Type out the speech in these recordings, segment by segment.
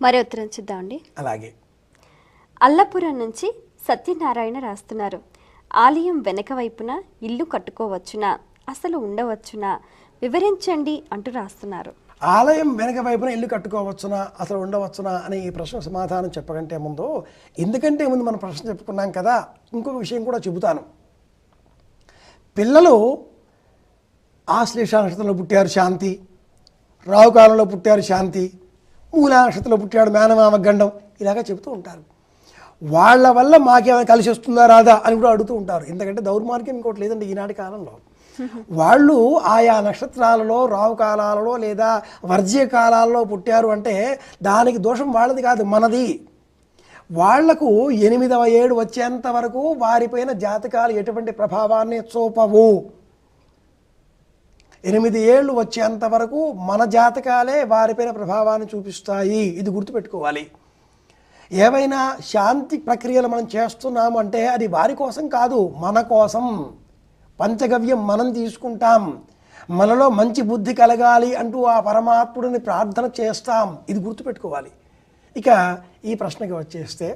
మరో ఉత్తరం చూద్దామండి. అలాగే అల్లపురం నుంచి సత్యనారాయణ రాస్తున్నారు. ఆలయం వెనక వైపున ఇల్లు కట్టుకోవచ్చునా, అసలు ఉండవచ్చునా, వివరించండి అంటూ రాస్తున్నారు. ఆలయం వెనక వైపున ఇల్లు కట్టుకోవచ్చునా, అసలు ఉండవచ్చునా అనే ఈ ప్రశ్న సమాధానం చెప్పకంటే ముందు, ఎందుకంటే ముందు మనం ప్రశ్న చెప్పుకున్నాం కదా, ఇంకొక విషయం కూడా చెబుతాను. పిల్లలు ఆశ్లేష నక్షత్రంలో పుట్టారు శాంతి, రావుకాలంలో పుట్టారు శాంతి, మూలా నక్షత్రంలో పుట్టాడు మేనమామ గండం, ఇలాగా చెబుతూ ఉంటారు. వాళ్ళ వల్ల మాకేమైనా కలిసి వస్తుందా రాదా అని కూడా అడుగుతూ ఉంటారు. ఎందుకంటే దౌర్మార్గం ఇంకోటి లేదండి ఈనాటి కాలంలో. వాళ్ళు ఆయా నక్షత్రాలలో రావుకాలాలలో లేదా వర్జ్య కాలాల్లో పుట్టారు అంటే దానికి దోషం వాళ్ళది కాదు, మనది. వాళ్లకు 8వ ఏడు వచ్చేంత వరకు వారిపైన జాతకాలు ఎటువంటి ప్రభావాన్ని చూపవు. 8 ఏళ్ళు వచ్చేంత వరకు మన జాతకాలే వారిపైన ప్రభావాన్ని చూపిస్తాయి. ఇది గుర్తుపెట్టుకోవాలి. ఏవైనా శాంతి ప్రక్రియలు మనం చేస్తున్నాము అంటే అది వారి కోసం కాదు, మన కోసం. పంచగవ్యం మనం తీసుకుంటాం, మనలో మంచి బుద్ధి కలగాలి అంటూ ఆ పరమాత్ముడిని ప్రార్థన చేస్తాం. ఇది గుర్తుపెట్టుకోవాలి. ఇక ఈ ప్రశ్నకి వచ్చేస్తే,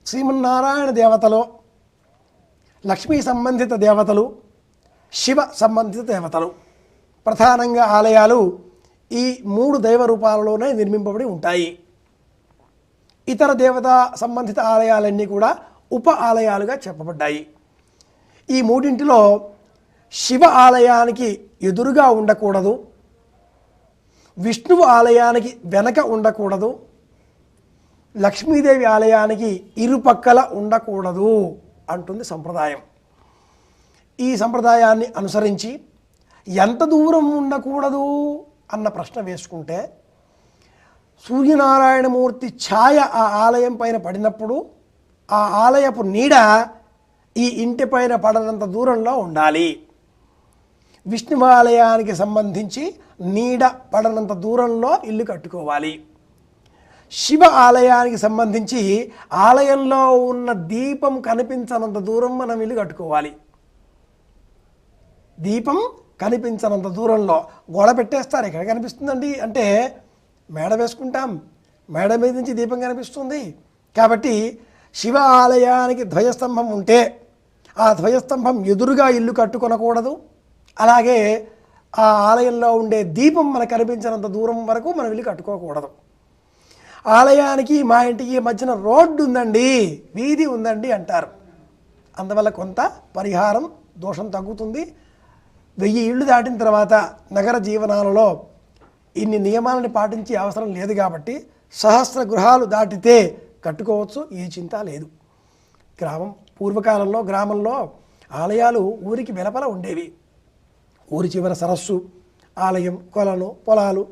శ్రీమన్నారాయణ దేవతలో లక్ష్మీ సంబంధిత దేవతలు, శివ సంబంధిత దేవతలు, ప్రధానంగా ఆలయాలు ఈ 3 దైవ రూపాలలోనే నిర్మింపబడి ఉంటాయి. ఇతర దేవతా సంబంధిత ఆలయాలన్నీ కూడా ఉప ఆలయాలుగా చెప్పబడ్డాయి. ఈ 3 శివ ఆలయానికి ఎదురుగా ఉండకూడదు, విష్ణువు ఆలయానికి వెనక ఉండకూడదు, లక్ష్మీదేవి ఆలయానికి ఇరుపక్కల ఉండకూడదు అంటుంది సంప్రదాయం. ఈ సంప్రదాయాన్ని అనుసరించి ఎంత దూరం ఉండకూడదు అన్న ప్రశ్న వేసుకుంటే, సూర్యనారాయణమూర్తి ఛాయ ఆ ఆలయం పైన పడినప్పుడు ఆ ఆలయపు నీడ ఈ ఇంటి పైన పడనంత దూరంలో ఉండాలి. విష్ణు ఆలయానికి సంబంధించి నీడ పడనంత దూరంలో ఇల్లు కట్టుకోవాలి. శివ ఆలయానికి సంబంధించి ఆలయంలో ఉన్న దీపం కనిపించనంత దూరం మనం ఇల్లు కట్టుకోవాలి. దీపం కనిపించనంత దూరంలో. గోడ పెట్టేస్తారు, ఎక్కడ కనిపిస్తుందండి అంటే మేడ వేసుకుంటాం, మేడ మీద నుంచి దీపం కనిపిస్తుంది. కాబట్టి శివ ఆలయానికి ధ్వజస్తంభం ఉంటే ఆ ధ్వజస్తంభం ఎదురుగా ఇల్లు కట్టుకొనకూడదు. అలాగే ఆ ఆలయంలో ఉండే దీపం మనకు కనిపించినంత దూరం వరకు మనం ఇల్లు కట్టుకోకూడదు. ఆలయానికి మా ఇంటికి మధ్యన రోడ్డు ఉందండి, వీధి ఉందండి అంటారు. అందువల్ల కొంత పరిహారం, దోషం తగ్గుతుంది. 1000 ఇళ్ళు దాటిన తర్వాత నగర జీవనాలలో ఇన్ని నియమాలను పాటించే అవసరం లేదు కాబట్టి 1000 గృహాలు దాటితే కట్టుకోవచ్చు, ఏ చింత లేదు. పూర్వకాలంలో గ్రామంలో ఆలయాలు ఊరికి వెలుపల ఉండేవి. ఊరి చివర సరస్సు, ఆలయం, కొలను, పొలాలు,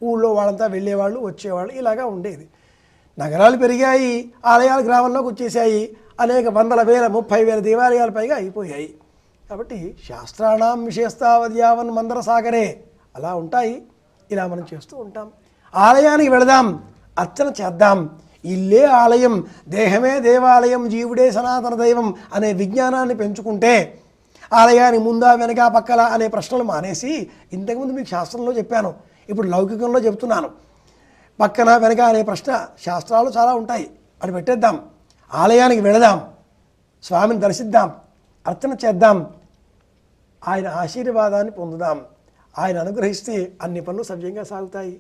ఊళ్ళో వాళ్ళంతా వెళ్ళేవాళ్ళు వచ్చేవాళ్ళు, ఇలాగా ఉండేది. నగరాలు పెరిగాయి, ఆలయాలు గ్రామంలోకి వచ్చేసాయి. అనేక వందల వేల 30,000 దేవాలయాల పైగా అయిపోయాయి. కాబట్టి శాస్త్రాణం విశేస్తావద్యావన్ మందర సాగరే అలా ఉంటాయి. ఇలా మనం చేస్తూ ఉంటాం. ఆలయానికి వెళదాం, అర్చన చేద్దాం. ఇల్లే ఆలయం, దేహమే దేవాలయం, జీవుడే సనాతన దైవం అనే విజ్ఞానాన్ని పెంచుకుంటే ఆలయానికి ముందా వెనక పక్కల అనే ప్రశ్నలు మానేసి, ఇంతకుముందు మీకు శాస్త్రంలో చెప్పాను, ఇప్పుడు లౌకికంలో చెప్తున్నాను. పక్కన వెనక అనే ప్రశ్న శాస్త్రాలు చాలా ఉంటాయి, అది పెట్టేద్దాం. ఆలయానికి వెళదాం, స్వామిని దర్శిద్దాం, అర్చన చేద్దాం, ఆయన ఆశీర్వాదాన్ని పొందుదాం. ఆయన అనుగ్రహిస్తే అన్ని పనులు సవ్యంగా సాగుతాయి.